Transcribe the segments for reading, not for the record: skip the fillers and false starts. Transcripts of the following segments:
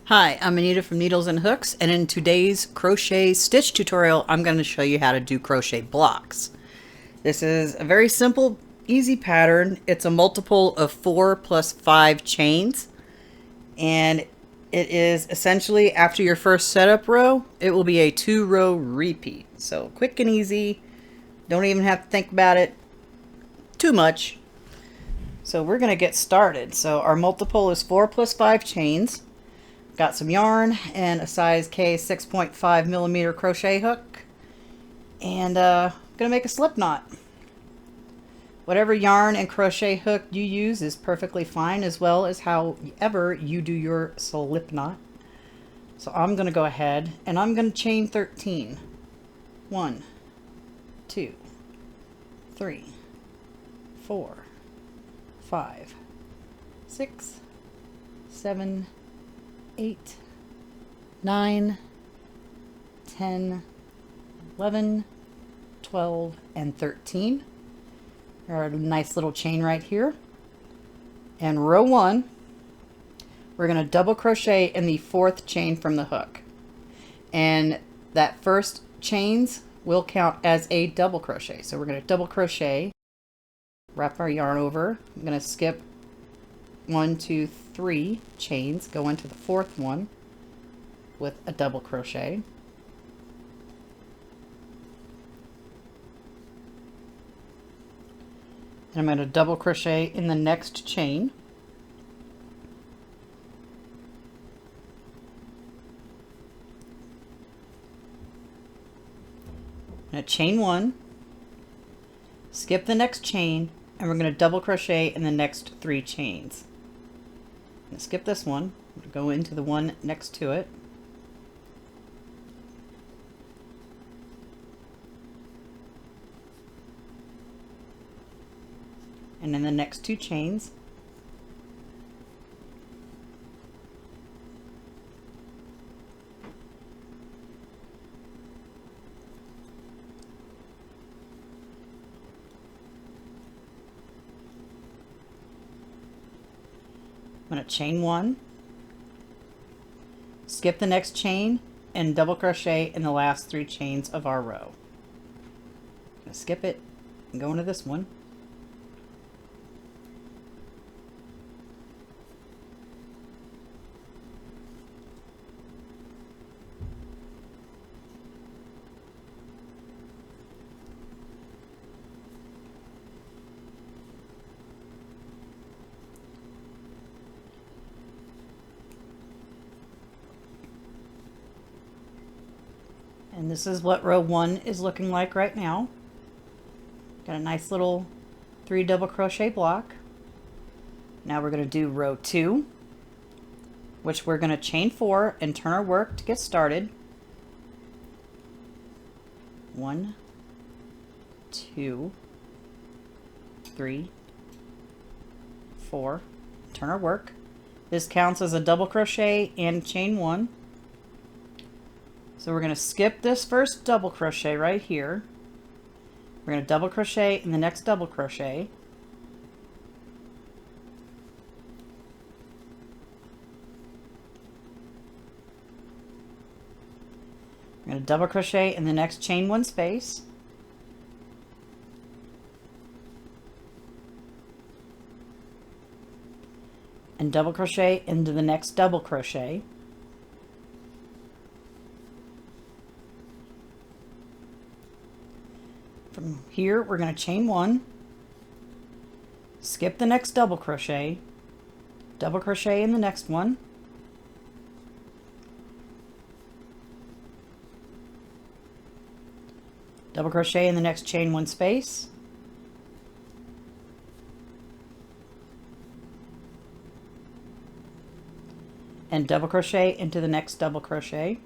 Hi, I'm Anita from Needles and Hooks, and in today's crochet stitch tutorial, I'm going to show you how to do crochet blocks. This is a very simple, easy pattern. It's a multiple of 4 plus 5 chains, and it is essentially after your first setup row, it will be a 2-row repeat. So quick and easy. Don't even have to think about it too much. So we're going to get started. So our multiple is 4 plus 5 chains. Got some yarn and a size K 6.5 millimeter crochet hook, and gonna make a slip knot. Whatever yarn and crochet hook you use is perfectly fine, as well as however you do your slip knot. So I'm gonna go ahead and I'm gonna chain 13. 1, 2, 3, 4, 5, 6, 7, 8, 9, 10, 11, 12, and 13. There's a nice little chain right here. And row 1, we're going to double crochet in the 4th chain from the hook. And that first chains will count as a double crochet. So we're going to double crochet, wrap our yarn over. I'm going to skip 1, 2, 3 chains, go into the 4th one with a double crochet, and I'm going to double crochet in the next chain, I'm going to chain 1, skip the next chain, and we're going to double crochet in the next 3 chains. I'm going to skip this one, I'm going to go into the one next to it, and in the next 2 chains, I'm going to chain 1, skip the next chain, and double crochet in the last 3 chains of our row. I'm going to skip it and go into this one. And this is what row 1 is looking like right now. Got a nice little 3 double crochet block. Now we're going to do row 2, which we're going to chain 4 and turn our work to get started. 1, 2, 3, 4, turn our work. This counts as a double crochet and chain 1. So we're going to skip this first double crochet right here. We're going to double crochet in the next double crochet. We're going to double crochet in the next chain 1 space. And double crochet into the next double crochet. From here, we're going to chain 1, skip the next double crochet in the next one, double crochet in the next chain 1 space, and double crochet into the next double crochet.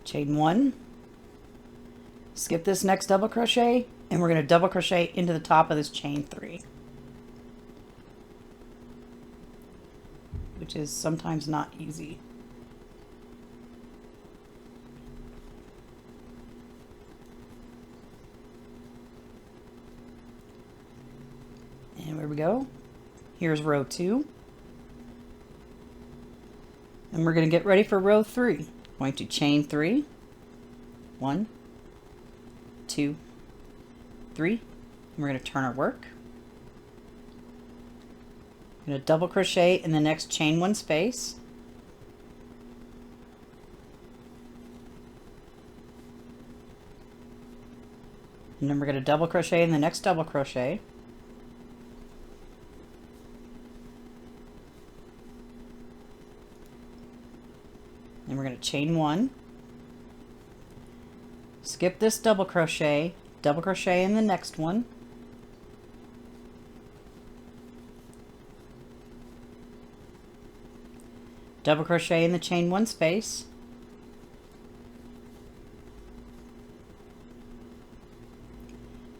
Chain 1, skip this next double crochet, and we're going to double crochet into the top of this chain 3, which is sometimes not easy. And there we go. Here's row 2. And we're going to get ready for row 3. Going to chain 3. 1, 2, 3. And we're going to turn our work. I'm going to double crochet in the next chain 1 space. And then we're going to double crochet in the next double crochet. And we're going to chain 1. Skip this double crochet in the next one. Double crochet in the chain 1 space.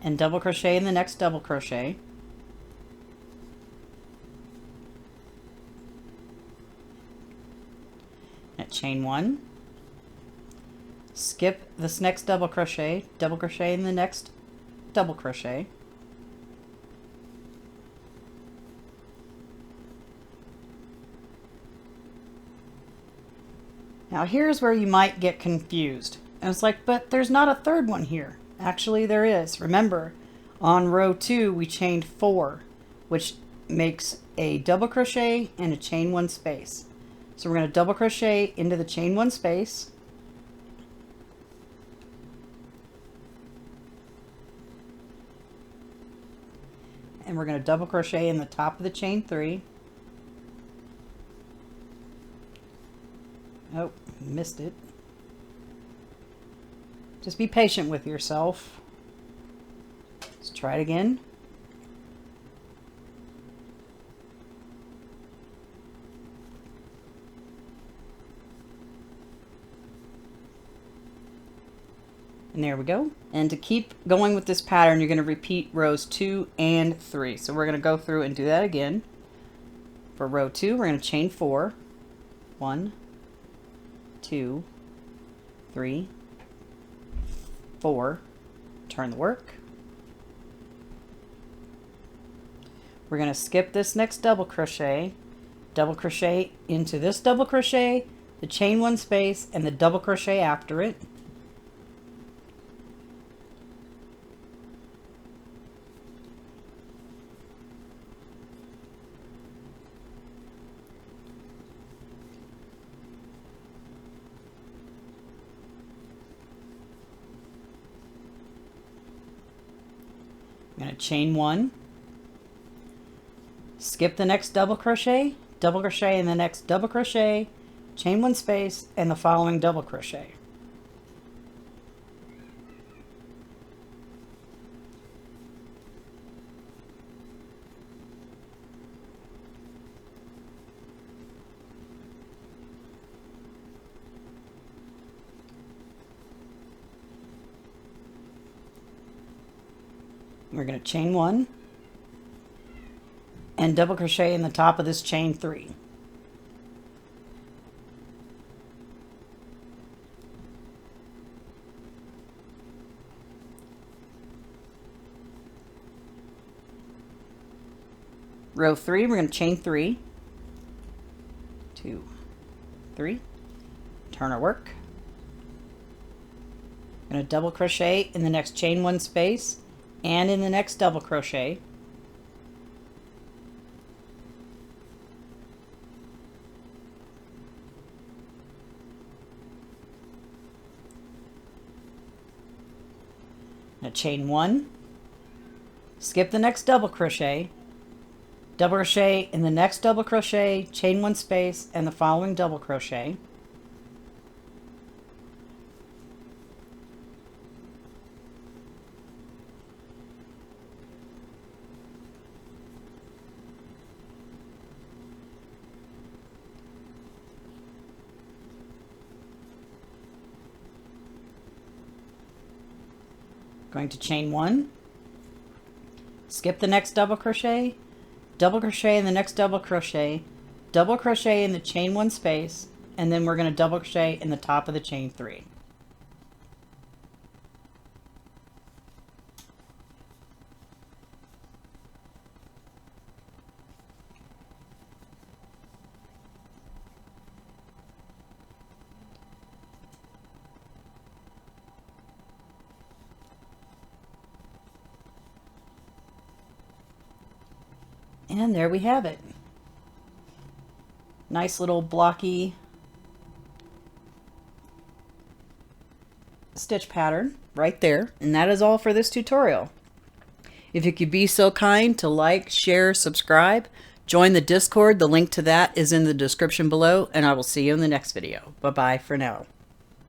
And double crochet in the next double crochet. And chain 1. Skip this next double crochet in the next double crochet. Now here's where you might get confused. And it's like, but there's not a third one here. Actually there is. Remember, on row 2 we chained 4, which makes a double crochet and a chain 1 space. So we're going to double crochet into the chain 1 space. And we're going to double crochet in the top of the chain 3. Oh, missed it. Just be patient with yourself. Let's try it again. And there we go. And to keep going with this pattern, you're going to repeat rows 2 and 3. So we're going to go through and do that again. For row 2, we're going to chain 4. 1, 2, 3, 4. Turn the work. We're going to skip this next double crochet into this double crochet, the chain 1 space, and the double crochet after it. I'm going to chain 1, skip the next double crochet in the next double crochet, chain 1 space, and the following double crochet. We're going to chain 1 and double crochet in the top of this chain 3. Row 3, we're going to chain 3, 2, 3, turn our work. I'm going to double crochet in the next chain 1 space and in the next double crochet. Now chain 1, skip the next double crochet in the next double crochet, chain 1 space, and the following double crochet. Going to chain 1, skip the next double crochet in the next double crochet in the chain 1 space, and then we're going to double crochet in the top of the chain 3. And there we have it. Nice little blocky stitch pattern right there. And that is all for this tutorial. If you could be so kind to like, share, subscribe, join the Discord. The link to that is in the description below, and I will see you in the next video. Bye-bye for now.